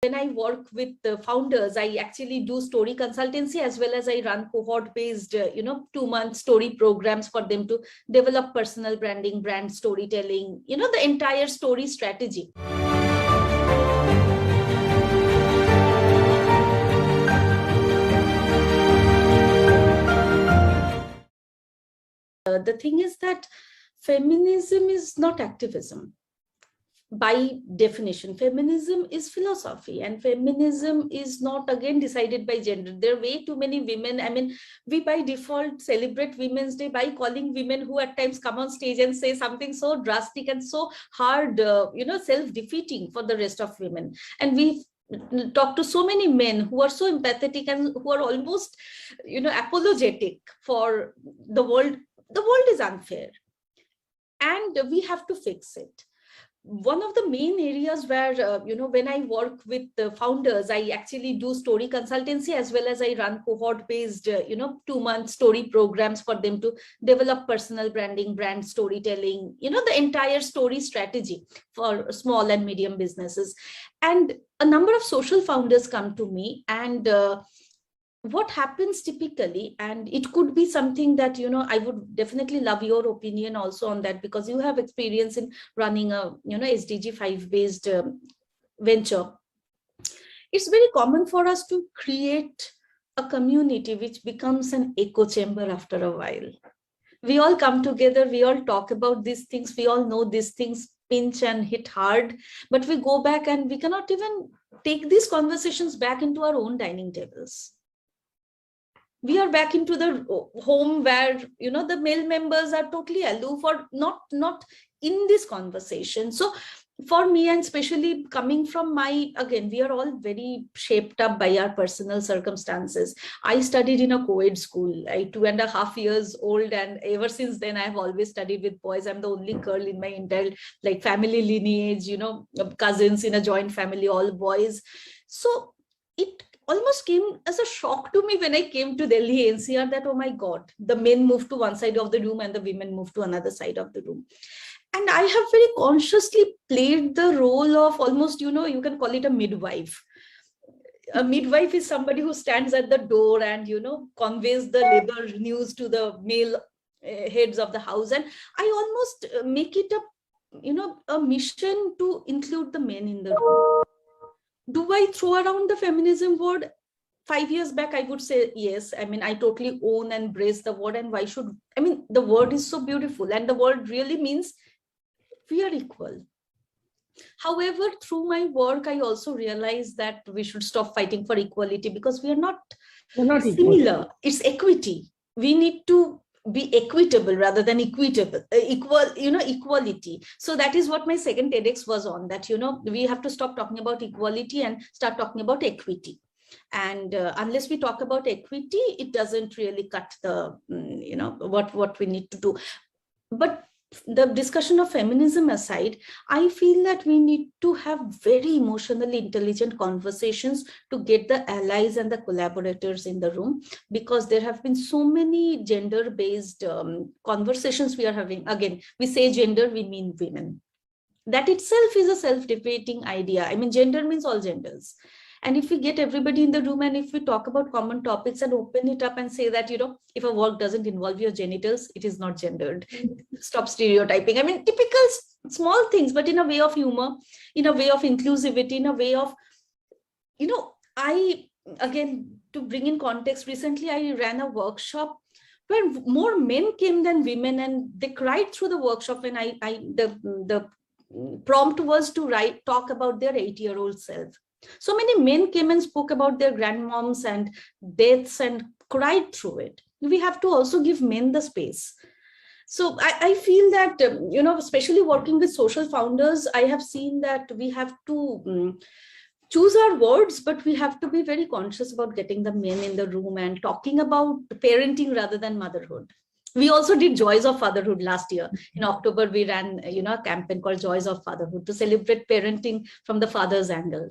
When I work with the founders, I actually do story consultancy as well as I run cohort-based, 2-month story programs for them to develop personal branding, brand storytelling, the entire story strategy. The thing is that feminism is not activism. By definition, feminism is philosophy, and feminism is not again decided by gender. There are way too many women. I mean, we by default celebrate Women's Day by calling women who at times come on stage and say something so drastic and so hard, self-defeating for the rest of women. And we talk to so many men who are so empathetic and who are almost, apologetic for the world. The world is unfair, and we have to fix it. One of the main areas where, when I work with the founders, I actually do story consultancy as well as I run cohort-based, 2-month story programs for them to develop personal branding, brand storytelling, the entire story strategy for small and medium businesses. And a number of social founders come to me, and what happens typically, and it could be something that, I would definitely love your opinion also on that, because you have experience in running a, SDG 5 based venture. It's very common for us to create a community which becomes an echo chamber after a while. We all come together, we all talk about these things, we all know these things pinch and hit hard, but we go back and we cannot even take these conversations back into our own dining tables. We are back into the home where, the male members are totally aloof or not in this conversation. So for me, and especially coming from again, we are all very shaped up by our personal circumstances. I studied in a co-ed school. I'm 2.5 years old, and ever since then, I've always studied with boys. I'm the only girl in my entire family lineage, cousins in a joint family, all boys. So it almost came as a shock to me when I came to Delhi NCR that, oh my God, the men moved to one side of the room and the women moved to another side of the room. And I have very consciously played the role of almost, you can call it a midwife. A midwife is somebody who stands at the door and, conveys the labor news to the male heads of the house. And I almost make it a mission to include the men in the room. Do I throw around the feminism word? 5 years back, I would say yes. I mean, I totally own and embrace the word. And why should, the word is so beautiful. And the word really means we are equal. However, through my work, I also realized that we should stop fighting for equality, because we're not similar. Equal. It's equity. We need to be equitable rather than equitable, equality. So that is what my second TEDx was on, that, we have to stop talking about equality and start talking about equity. And unless we talk about equity, it doesn't really cut the, what we need to do. But the discussion of feminism aside, I feel that we need to have very emotionally intelligent conversations to get the allies and the collaborators in the room, because there have been so many gender-based conversations we are having. Again, we say gender, we mean women. That itself is a self-defeating idea. Gender means all genders. And if we get everybody in the room and if we talk about common topics and open it up and say that, if a work doesn't involve your genitals, it is not gendered. Stop stereotyping. Typical small things, but in a way of humor, in a way of inclusivity, in a way of, again, to bring in context, recently I ran a workshop where more men came than women, and they cried through the workshop when the prompt was to talk about their 8-year-old self. So many men came and spoke about their grandmoms and deaths and cried through it. We have to also give men the space. So I feel that, especially working with social founders, I have seen that we have to choose our words, but we have to be very conscious about getting the men in the room and talking about parenting rather than motherhood. We also did Joys of Fatherhood last year. In October, we ran, a campaign called Joys of Fatherhood to celebrate parenting from the father's angle.